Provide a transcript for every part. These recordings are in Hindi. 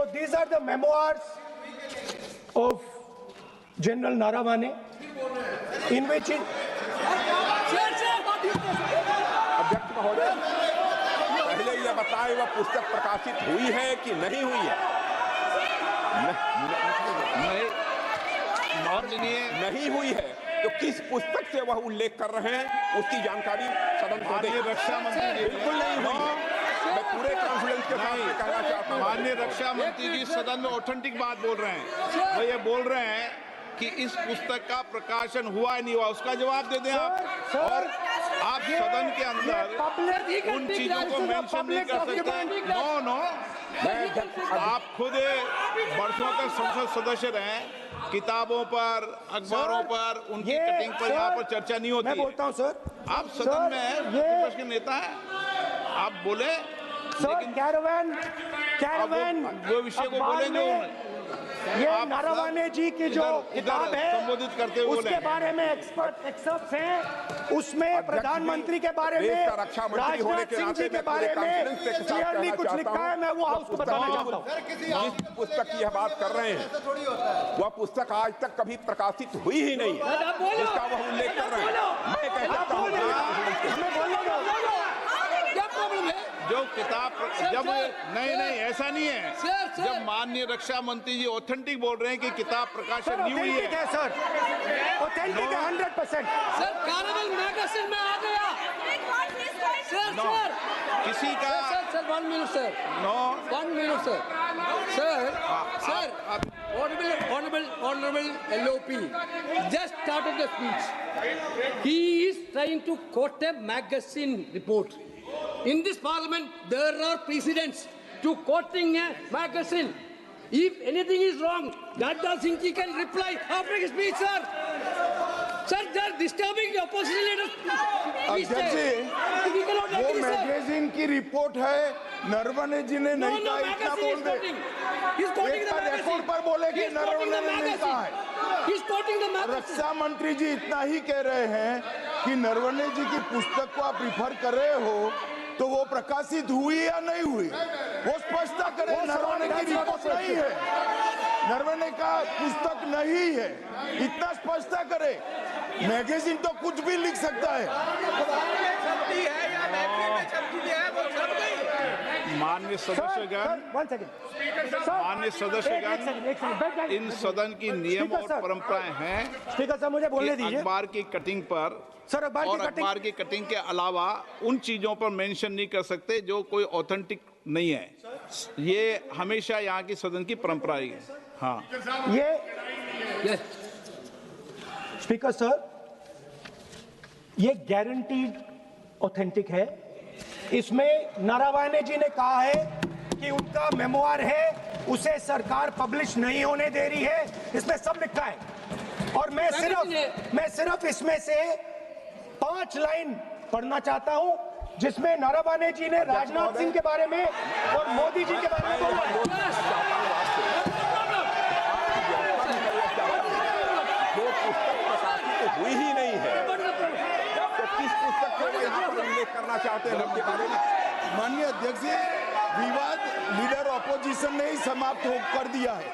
So these are the memoirs of General Naravane, in which अध्यक्ष महोदय, पहले यह बताएं वह पुस्तक प्रकाशित हुई है कि नहीं हुई है? नहीं हुई है तो किस पुस्तक से वह उल्लेख कर रहे हैं उसकी जानकारी सदन को दें। रक्षा मंत्री बिल्कुल नहीं हुई है। मैं पूरे कॉन्फिडेंस के साथ में कहना चाहता हूं। माननीय रक्षा मंत्री जी सदन में ऑथेंटिक बात बोल रहे हैं। वो ये बोल रहे हैं कि इस पुस्तक का प्रकाशन हुआ नहीं हुआ, उसका जवाब दे दें आप। और आप सदन के अंदर उन चीजों को मेंशन नहीं कर सकते। नो आप खुद वर्षों तक संसद सदस्य रहे, किताबों पर, अखबारों पर, उनकी कटिंग पर यहाँ पर चर्चा नहीं होती। मैं बोलता हूँ सर, आप सदन में विपक्ष के नेता हैं, आप बोले सर कैरावैन वो विषय को बोले जो ये नारावाने जी की जो किताब है संबोधित करते हुए उसके बारे में एक्सपर्ट्स हैं, उसमें प्रधानमंत्री के बारे में, राजनाथ सिंह जी के बारे में क्लियरली कुछ लिखा है। मैं वो हाउस को बताना चाहता हूँ। जिस पुस्तक की यह बात कर रहे हैं वह पुस्तक आज तक कभी प्रकाशित हुई ही नहीं है जिसका वह उल्लेख कर रहे हैं। मैं कह सकता हूँ जो किताब जब नहीं ऐसा नहीं है। जब माननीय रक्षा मंत्री जी ऑथेंटिक बोल रहे हैं कि किताब प्रकाशन नहीं हुई है सर, ऑथेंटिक है 100%। सर कैरावैन मैगजीन में आ गया सर। किसी का sir 1 minute sir, 1 minute sir honorable LOP just started the speech. He is trying to quote a magazine report. In this parliament, there are precedents to quoting a magazine. If anything is wrong, Radha Singh ji can reply after his speech, sir. Sir, they are disturbing the opposition leaders. अध्यक्ष जी, वो मैगजीन की रिपोर्ट है, नरवणे जी ने नहीं कहा, इतना बोल दे। रिकॉर्ड पर बोले कि नरवणे ने नहीं कहा है। रक्षा मंत्री जी इतना ही कह रहे हैं कि नरवणे जी की पुस्तक को आप रिफर कर रहे हो तो वो प्रकाशित हुई या नहीं हुई, वो स्पष्ट करें। नरवणे की रिपोर्ट नहीं है, नरवणे का पुस्तक नहीं है, इतना स्पष्ट करे। मैगजीन तो कुछ भी लिख सकता है। माननीय सदस्यगण, इन सदन की नियम और परंपराएं हैं। स्पीकर साहब मुझे बोलने दीजिए। अखबार की कटिंग पर सर, अखबार की कटिंग के अलावा उन चीजों पर मेंशन नहीं कर सकते जो कोई ऑथेंटिक नहीं है। ये हमेशा यहाँ की सदन की परंपरा ही है। हाँ, ये स्पीकर सर, ये गारंटीड ऑथेंटिक है। इसमें नारावाने जी ने कहा है कि उनका मेमोआर है, उसे सरकार पब्लिश नहीं होने दे रही है, इसमें सब लिखा है। और मैं सिर्फ इसमें से 5 लाइन पढ़ना चाहता हूं जिसमें नारावाने जी ने राजनाथ सिंह के बारे में और मोदी जी के बारे में बोला है। जो पुस्तक प्रकाशित हुई ही नहीं है तो किस पुस्तक को वो यहाँ पर उल्लेख करना चाहते हैं उनके बारे में? माननीय अध्यक्ष जी, विवाद लीडर ऑपोजिशन ने ही समाप्त कर दिया है।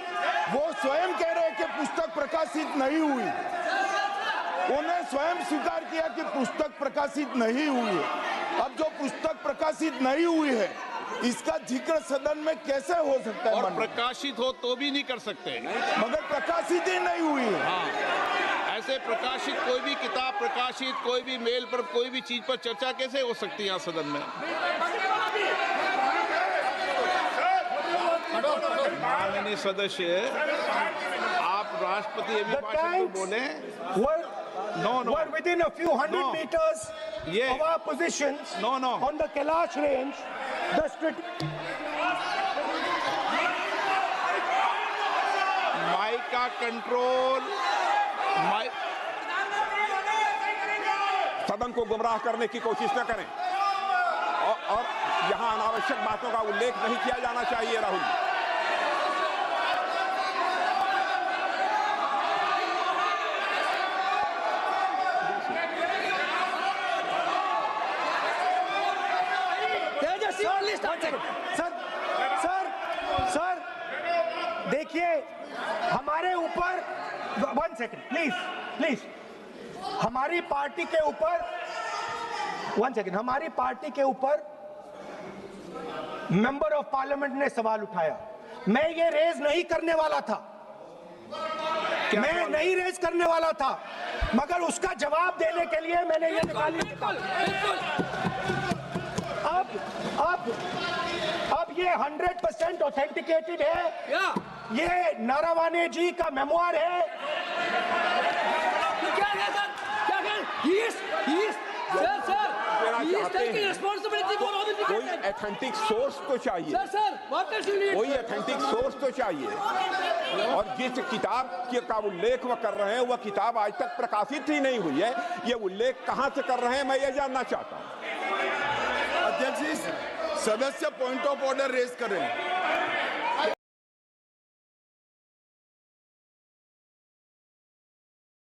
वो स्वयं कह रहे हैं कि पुस्तक प्रकाशित नहीं हुई, उन्हें स्वयं स्वीकार किया कि पुस्तक प्रकाशित नहीं हुई है। अब जो पुस्तक प्रकाशित नहीं हुई है इसका जिक्र सदन में कैसे हो सकता है? और प्रकाशित हो तो भी नहीं कर सकते, मगर प्रकाशित ही नहीं हुई है। हाँ, ऐसे प्रकाशित कोई भी किताब प्रकाशित, कोई भी मेल पर, कोई भी चीज पर चर्चा कैसे हो सकती है यहाँ सदन में? माननीय सदस्य, आप राष्ट्रपति अभिभाषण को बोले। Were within a few hundred meters of our positions on the Kailash range. Mic का कंट्रोल, सदन को गुमराह करने की कोशिश न करें और यहाँ अनावश्यक बातों का उल्लेख नहीं किया जाना चाहिए। राहुल, देखिए हमारे ऊपर 1 सेकंड प्लीज हमारी पार्टी के ऊपर 1 सेकंड हमारी पार्टी के ऊपर मेंबर ऑफ पार्लियामेंट ने सवाल उठाया। मैं ये रेज नहीं करने वाला था, मैं नहीं रेज करने वाला था, मगर उसका जवाब देने के लिए मैंने ये निकाली। अब ये 100% ऑथेंटिकेटेड है। ये नारावाने जी का मेमोयर है। कोई ऑथेंटिक सोर्स तो चाहिए, कोई ऑथेंटिक सोर्स तो चाहिए। और जिस किताब का उल्लेख वह कर रहे हैं वह किताब आज तक प्रकाशित ही नहीं हुई है। ये उल्लेख कहां से कर रहे हैं मैं ये जानना चाहता हूं। अध्यक्ष जी, सदस्य पॉइंट ऑफ ऑर्डर रेज करें।